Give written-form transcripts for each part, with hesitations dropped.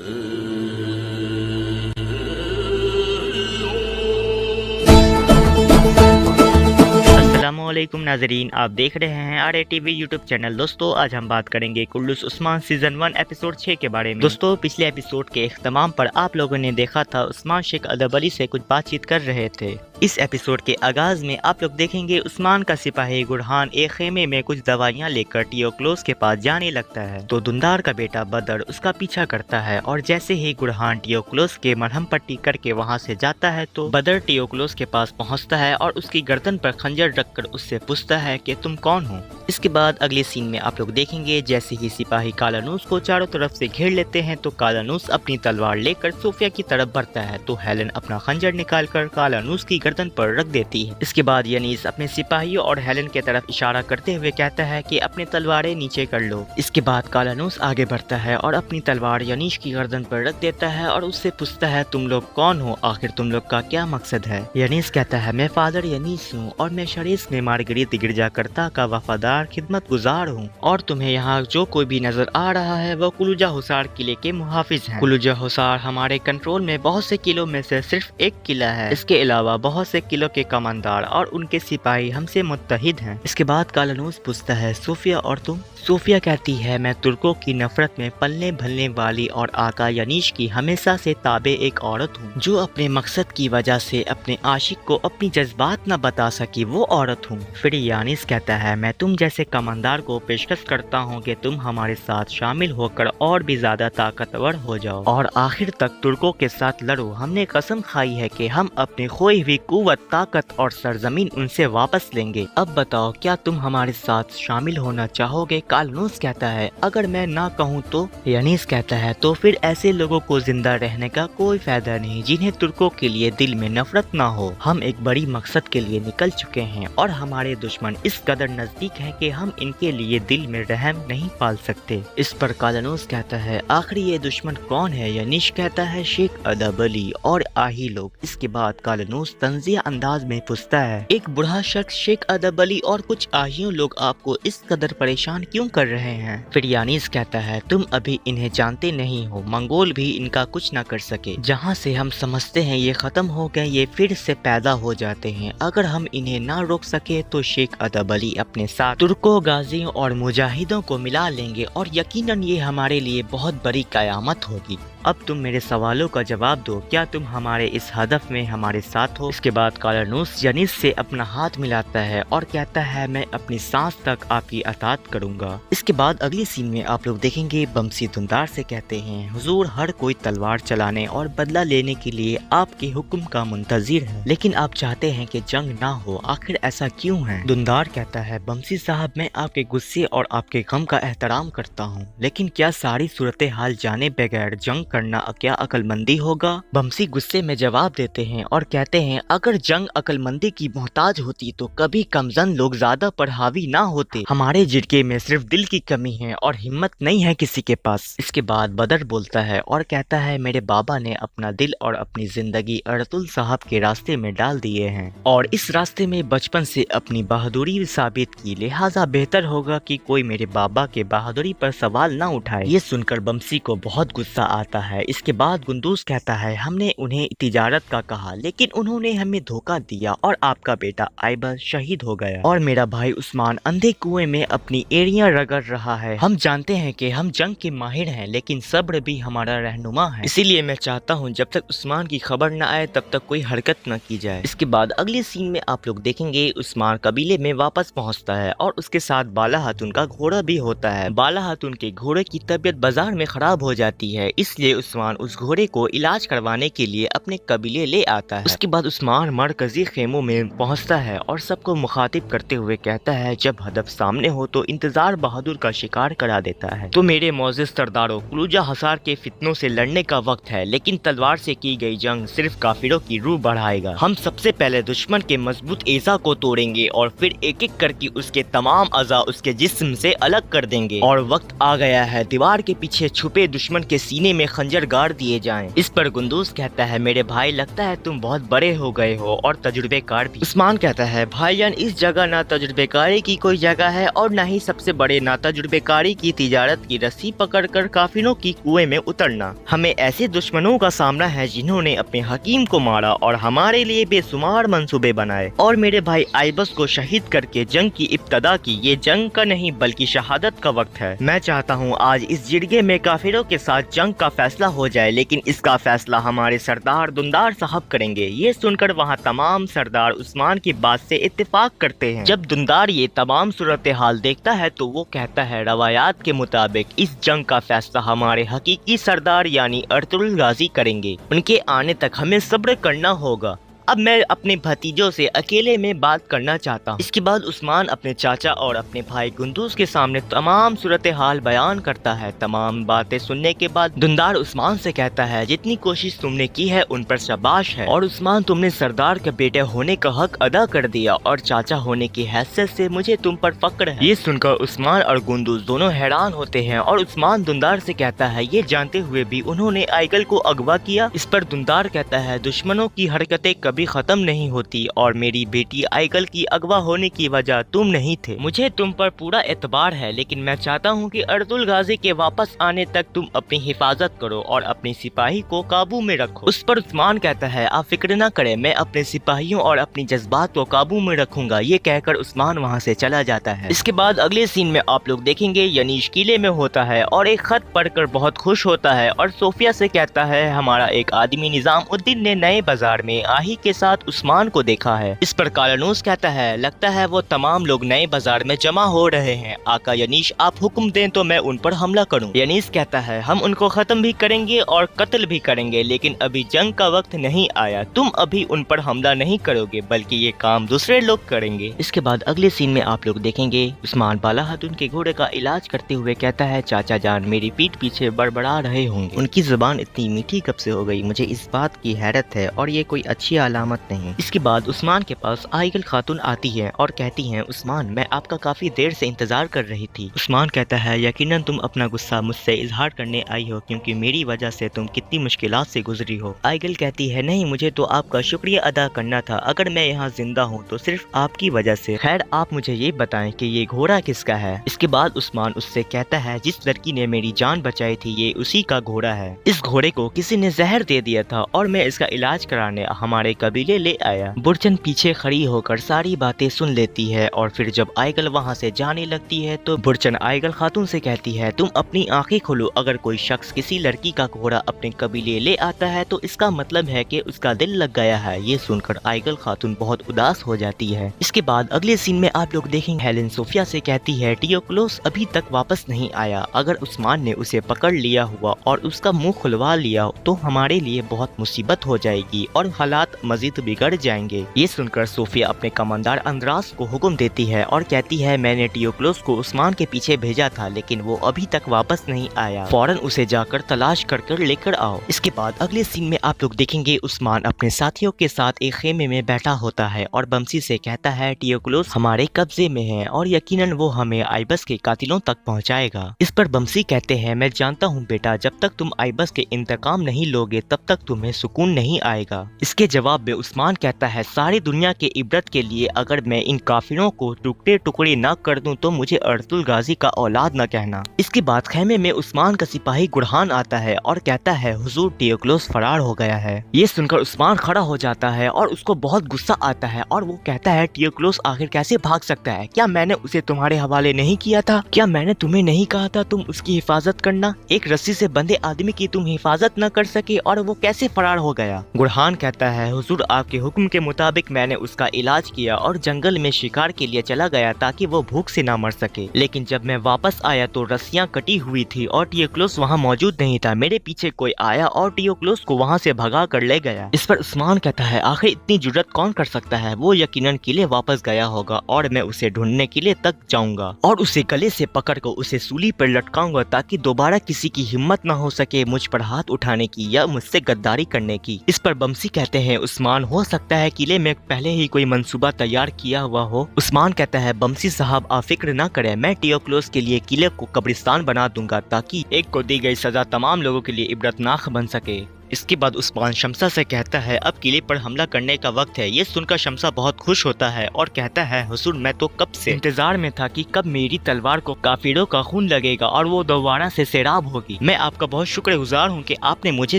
अस्सलामुअलैकुम नाजरीन, आप देख रहे हैं RATV यूट्यूब चैनल। दोस्तों, आज हम बात करेंगे कुल्लूस उस्मान सीजन 1 एपिसोड 6 के बारे में। दोस्तों, पिछले एपिसोड के इख्तिताम पर आप लोगों ने देखा था उस्मान शेख अदब अली से कुछ बातचीत कर रहे थे। इस एपिसोड के आगाज में आप लोग देखेंगे उस्मान का सिपाही गुरहान एक खेमे में कुछ दवाइयाँ लेकर टियोक्लोस के पास जाने लगता है, तो दुंदार का बेटा बदर उसका पीछा करता है। और जैसे ही गुरहान टियोक्लोस के मरहम पट्टी करके वहाँ से जाता है तो बदर टियोक्लोस के पास पहुँचता है और उसकी गर्दन पर खंजर रखकर उससे पूछता है कि तुम कौन हो। इसके बाद अगले सीन में आप लोग देखेंगे जैसे ही सिपाही कालानूस को चारों तरफ से घेर लेते हैं तो कालानूस अपनी तलवार लेकर सोफिया की तरफ बढ़ता है, तो हेलन अपना खंजर निकालकर कालानूस की गर्दन पर रख देती है। इसके बाद यनीस अपने सिपाहियों और हेलन की तरफ इशारा करते हुए कहता है कि अपनी तलवारें नीचे कर लो। इसके बाद कालानूस आगे बढ़ता है और अपनी तलवार यनीस की गर्दन पर रख देता है और उससे पूछता है तुम लोग कौन हो, आखिर तुम लोग का क्या मकसद है। यनीस कहता है मैं फादर यनीस हूँ और मैं शरीस में मार्गरीत गिरजाकर्ता का वफादार खिदमत गुजार हूँ, और तुम्हें यहाँ जो कोई भी नजर आ रहा है वो कुलुजा हुसार किले के मुहाफिज हैं। कुलुजा हुसार हमारे कंट्रोल में बहुत से किलों में से सिर्फ एक किला है, इसके अलावा बहुत से किलों के कमांडर और उनके सिपाही हमसे मुत्तहिद हैं। इसके बाद कालानूस पूछता है सोफिया और तुम। सोफिया कहती है मैं तुर्कों की नफरत में पलने भलने वाली और आका यनीश की हमेशा से ताबे एक औरत हूँ, जो अपने मकसद की वजह से अपने आशिक को अपनी जज्बात न बता सकी वो औरत हूँ। फिर यानिस कहता है मैं तुम जैसे कमांडर को पेशकश करता हूँ कि तुम हमारे साथ शामिल होकर और भी ज्यादा ताकतवर हो जाओ और आखिर तक तुर्कों के साथ लड़ो। हमने कसम खाई है कि हम अपनी खोई हुई कुव्वत, ताकत और सरजमीन उनसे वापस लेंगे। अब बताओ क्या तुम हमारे साथ शामिल होना चाहोगे। कालानूस कहता है अगर मैं ना कहूँ तो। यानीस कहता है तो फिर ऐसे लोगों को जिंदा रहने का कोई फायदा नहीं जिन्हें तुर्कों के लिए दिल में नफरत ना हो। हम एक बड़ी मकसद के लिए निकल चुके हैं और हमारे दुश्मन इस कदर नजदीक है कि हम इनके लिए दिल में रहम नहीं पाल सकते। इस पर कालानूस कहता है आखिर ये दुश्मन कौन है। यानीश कहता है शेख अदब अली और आही लोग। इसके बाद कालानूस तंजिया अंदाज में पूछता है एक बूढ़ा शख्स शेख अदब अली और कुछ आहियों लोग आपको इस कदर परेशान क्यों कर रहे हैं। फिर यानीस कहता है तुम अभी इन्हें जानते नहीं हो, मंगोल भी इनका कुछ न कर सके। जहाँ से हम समझते हैं ये खत्म हो गए ये फिर से पैदा हो जाते हैं। अगर हम इन्हें ना रोक सके तो शेख अदब अली अपने साथ तुर्कों, गाजियों और मुजाहिदों को मिला लेंगे और यकीनन ये हमारे लिए बहुत बड़ी कयामत होगी। अब तुम मेरे सवालों का जवाब दो, क्या तुम हमारे इस हदफ में हमारे साथ हो। इसके बाद कालानूस यानीस से अपना हाथ मिलाता है और कहता है मैं अपनी सांस तक आपकी अतात करूंगा। इसके बाद अगली सीन में आप लोग देखेंगे बमसी दुंदार से कहते हैं हुजूर हर कोई तलवार चलाने और बदला लेने के लिए आपके हुक्म का मुंतजिर है, लेकिन आप चाहते हैं कि जंग ना हो, आखिर ऐसा क्यों है। दुंदार कहता है बमसी साहब मैं आपके गुस्से और आपके गम का एहतराम करता हूँ, लेकिन क्या सारी सूरत हाल जाने बगैर जंग करना क्या अकलमंदी होगा। बमसी गुस्से में जवाब देते हैं और कहते हैं अगर जंग अकलमंदी की मोहताज होती तो कभी कमजन लोग ज्यादा पर हावी ना होते। हमारे जिरगे में सिर्फ दिल की कमी है और हिम्मत नहीं है किसी के पास। इसके बाद बदर बोलता है और कहता है मेरे बाबा ने अपना दिल और अपनी जिंदगी अर्तुल साहब के रास्ते में डाल दिए हैं और इस रास्ते में बचपन से अपनी बहादुरी साबित की, लिहाजा बेहतर होगा कि कोई मेरे बाबा के बहादुरी पर सवाल न उठाए। ये सुनकर बमसी को बहुत गुस्सा आता है। इसके बाद गुंदूस कहता है हमने उन्हें तिजारत का कहा लेकिन उन्होंने हमें धोखा दिया और आपका बेटा आइबर शहीद हो गया और मेरा भाई उस्मान अंधे कुएं में अपनी एड़ियां रगड़ रहा है। हम जानते हैं कि हम जंग के माहिर हैं लेकिन सब्र भी हमारा रहनुमा है, इसीलिए मैं चाहता हूं जब तक उस्मान की खबर न आए तब तक कोई हरकत न की जाए। इसके बाद अगले सीन में आप लोग देखेंगे उस्मान कबीले में वापस पहुंचता है और उसके साथ बाला हातून का घोड़ा भी होता है। बाला हातून के घोड़े की तबीयत बाजार में खराब हो जाती है, इसलिए उस्मान उस घोड़े को इलाज करवाने के लिए अपने कबीले ले आता है। उसके बाद उस्मान मरकजी खेमों में पहुंचता है और सबको मुखातिब करते हुए कहता है जब हदफ सामने हो तो इंतजार बहादुर का शिकार करा देता है। तो मेरे मौजिज सरदारों कुलूजा हसार के फितनों से लड़ने का वक्त है, लेकिन तलवार से की गई जंग सिर्फ काफिरों की रूह बढ़ाएगा। हम सबसे पहले दुश्मन के मजबूत एज़ा को तोड़ेंगे और फिर एक एक करके उसके तमाम अज़ा उसके जिस्म से अलग कर देंगे। और वक्त आ गया है दीवार के पीछे छुपे दुश्मन के सीने में खंजर गाड़ दिए जाएं। इस पर गुंदूस कहता है मेरे भाई लगता है तुम बहुत बड़े हो गए हो और तजुर्बेकार भी। उस्मान कहता है भाईजान इस जगह ना तजुर्बेकारी की कोई जगह है और न ही सबसे बड़े ना तजुर्बेकारी की तिजारत की रस्सी पकड़कर काफिरों की कुएं में उतरना। हमें ऐसे दुश्मनों का सामना है जिन्होंने अपने हकीम को मारा और हमारे लिए बेशुमार मंसूबे बनाए और मेरे भाई आइबस को शहीद करके जंग की इब्तदा की। ये जंग का नहीं बल्कि शहादत का वक्त है। मैं चाहता हूँ आज इस जिरगे में काफिरों के साथ जंग का फैसला हो जाए, लेकिन इसका फैसला हमारे सरदार दुंदार साहब करेंगे। ये सुनकर वहाँ तमाम सरदार उस्मान की बात से इत्तेफाक करते हैं। जब दुंदार ये तमाम सूरत हाल देखता है तो वो कहता है रवायात के मुताबिक इस जंग का फैसला हमारे हकीकी सरदार यानी अर्तुगरुल गाजी करेंगे। उनके आने तक हमें सब्र करना होगा। अब मैं अपने भतीजों से अकेले में बात करना चाहता हूँ। इसके बाद उस्मान अपने चाचा और अपने भाई गुंदूस के सामने तमाम सूरत हाल बयान करता है। तमाम बातें सुनने के बाद दुंदार उस्मान से कहता है जितनी कोशिश तुमने की है उन पर शाबाश है और उस्मान तुमने सरदार के बेटे होने का हक अदा कर दिया और चाचा होने की हैसियत से मुझे तुम पर फक्र है। ये सुनकर उस्मान और गुंदूस दोनों हैरान होते हैं और उस्मान दुंदार से कहता है ये जानते हुए भी उन्होंने आइगल को अगवा किया। इस पर दुंदार कहता है दुश्मनों की हरकतें कभी खत्म नहीं होती और मेरी बेटी आइगल की अगवा होने की वजह तुम नहीं थे। मुझे तुम पर पूरा एतबार है, लेकिन मैं चाहता हूँ कि अर्तुगरुल गाजी के वापस आने तक तुम अपनी हिफाजत करो और अपने सिपाही को काबू में रखो। उस पर उस्मान कहता है आप फिक्र न करें, मैं अपने सिपाहियों और अपनी जज्बात को काबू में रखूंगा। ये कहकर उस्मान वहाँ से चला जाता है। इसके बाद अगले सीन में आप लोग देखेंगे यनीश किले में होता है और एक खत पढ़कर बहुत खुश होता है और सोफिया से कहता है हमारा एक आदमी निजामुद्दीन ने नए बाजार में आही के साथ उस्मान को देखा है। इस पर कालानूस कहता है लगता है वो तमाम लोग नए बाजार में जमा हो रहे हैं। आका यनीश आप हुक्म दें तो मैं उन पर हमला करूं। यनीश कहता है हम उनको खत्म भी करेंगे और कत्ल भी करेंगे, लेकिन अभी जंग का वक्त नहीं आया। तुम अभी उन पर हमला नहीं करोगे बल्कि ये काम दूसरे लोग करेंगे। इसके बाद अगले सीन में आप लोग देखेंगे उस्मान बाला खातून के घोड़े का इलाज करते हुए कहता है चाचा जान मेरी पीठ पीछे बड़बड़ा रहे होंगे। उनकी जुबान इतनी मीठी कब से हो गई, मुझे इस बात की हैरत है और ये कोई अच्छी अलामत नहीं। इसके बाद उस्मान के पास आइगल खातून आती है और कहती है उस्मान मैं आपका काफी देर से इंतजार कर रही थी। उस्मान कहता है यकीनन तुम अपना गुस्सा मुझसे इजहार करने आई हो क्योंकि मेरी वजह से तुम कितनी मुश्किलात से गुजरी हो। आइगल कहती है नहीं मुझे तो आपका शुक्रिया अदा करना था, अगर मैं यहाँ जिंदा हूँ तो सिर्फ आपकी वजह से। खैर आप मुझे ये बताएं कि ये घोड़ा किसका है। इसके बाद उस्मान उससे कहता है जिस लड़की ने मेरी जान बचाई थी ये उसी का घोड़ा है। इस घोड़े को किसी ने जहर दे दिया था और मैं इसका इलाज कराने हमारे कबीले ले आया। बुरचन पीछे खड़ी होकर सारी बातें सुन लेती है और फिर जब आइगल वहाँ से जाने लगती है तो बुरचन आइगल खातून से कहती है तुम अपनी आंखें खोलो, अगर कोई शख्स किसी लड़की का घोड़ा अपने कबीले ले आता है तो इसका मतलब है कि उसका दिल लग गया है। ये सुनकर आइगल खातून बहुत उदास हो जाती है। इसके बाद अगले सीन में आप लोग देखेंगे हेलेन सोफिया से कहती है टियोक्लोस अभी तक वापस नहीं आया, अगर उस्मान ने उसे पकड़ लिया हुआ और उसका मुंह खुलवा लिया तो हमारे लिए बहुत मुसीबत हो जाएगी और हालात मजीद बिगड़ जाएंगे। ये सुनकर सोफिया अपने कमांडर अंद्रास को हुक्म देती है और कहती है मैंने टियोक्लोस को उस्मान के पीछे भेजा था लेकिन वो अभी तक वापस नहीं आया, फौरन उसे जाकर तलाश कर लेकर आओ। इसके बाद अगले सीन में आप लोग देखेंगे उस्मान अपने साथियों के साथ एक खेमे में बैठा होता है और बमसी से कहता है टियोक्लोस हमारे कब्जे में है और यकीनन वो हमें आइबस के कातिलों तक पहुंचाएगा। इस पर बमसी कहते हैं मैं जानता हूँ बेटा, जब तक तुम आइबस के इंतकाम नहीं लोगे तब तक तुम्हें सुकून नहीं आएगा। इसके जवाब में उस्मान कहता है सारी दुनिया के इबरत के लिए अगर मैं इन काफिरों को टुकड़े टुकड़े न कर दूं तो मुझे अर्तुगरुल गाजी का औलाद न कहना। इसके बाद खेमे में उस्मान का सिपाही गुरहान आता है और कहता है हुजूर टियोक्लोस फरार हो गया है। ये सुनकर उस्मान खड़ा हो जाता है और उसको बहुत गुस्सा आता है और वो कहता है टियोक्लोस आखिर कैसे भाग सकता है, क्या मैंने उसे तुम्हारे हवाले नहीं किया था, क्या मैंने तुम्हें नहीं कहा था तुम उसकी हिफाजत करना, एक रस्सी से बंधे आदमी की तुम हिफाजत न कर सके और वो कैसे फरार हो गया। गुरहान कहता है हुजूर आपके हुक्म के मुताबिक मैंने उसका इलाज किया और जंगल में शिकार के लिए चला गया ताकि वो भूख से ना मर सके, लेकिन जब मैं वापस आया तो रस्सियां कटी हुई थी और टियोक्लोस वहाँ मौजूद नहीं था। मेरे पीछे कोई आया और टियोक्लोस को वहाँ से भगा कर ले गया। इस पर उस्मान कहता है आखिर इतनी जुर्रत कौन कर सकता है, वो यकीनन किले वापस गया होगा और मैं उसे ढूंढने के लिए तक जाऊंगा और उसे गले से पकड़ कर उसे सूली पर लटकाऊंगा ताकि दोबारा किसी की हिम्मत न हो सके मुझ पर हाथ उठाने की या मुझसे गद्दारी करने की। इस पर बमसी कहते हैं उस्मान عثمان हो सकता है किले में पहले ही कोई मंसूबा तैयार किया हुआ हो। उस्मान कहता है बमसी साहब आप फिक्र न करें, मैं टियोक्लोस के लिए किले को कब्रिस्तान बना दूंगा ताकि एक को दी गई सजा तमाम लोगों के लिए इबरतनाक बन सके। इसके बाद उस्मान शमसा से कहता है अब किले पर हमला करने का वक्त है। ये सुनकर शमसा बहुत खुश होता है और कहता है हुजूर मैं तो कब से इंतजार में था कि कब मेरी तलवार को काफिरों का खून लगेगा और वो दोबारा से सैराब होगी। मैं आपका बहुत शुक्रगुजार हूँ कि आपने मुझे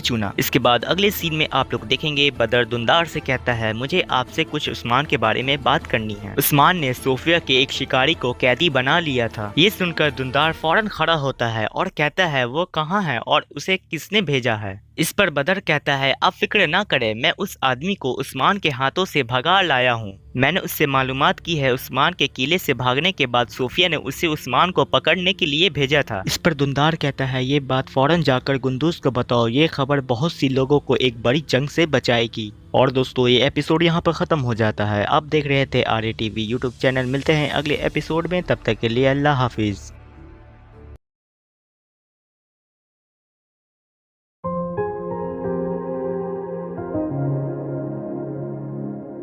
चुना। इसके बाद अगले सीन में आप लोग देखेंगे बदर दुंदार से कहता है मुझे आपसे कुछ उस्मान के बारे में बात करनी है। उस्मान ने सोफिया के एक शिकारी को कैदी बना लिया था। ये सुनकर दुंदार फौरन खड़ा होता है और कहता है वो कहाँ है और उसे किसने भेजा है। इस पर बदर कहता है आप फिक्र ना करें, मैं उस आदमी को उस्मान के हाथों से भगा लाया हूँ। मैंने उससे मालूमात की है उस्मान के किले से भागने के बाद सोफिया ने उसे उस्मान को पकड़ने के लिए भेजा था। इस पर दुंदार कहता है ये बात फौरन जाकर गुंदूज को बताओ, ये खबर बहुत सी लोगों को एक बड़ी जंग से बचाएगी। और दोस्तों ये एपिसोड यहाँ पर खत्म हो जाता है। आप देख रहे थे RATV यूट्यूब चैनल। मिलते हैं अगले एपिसोड में, तब तक के लिए अल्लाह हाफिज।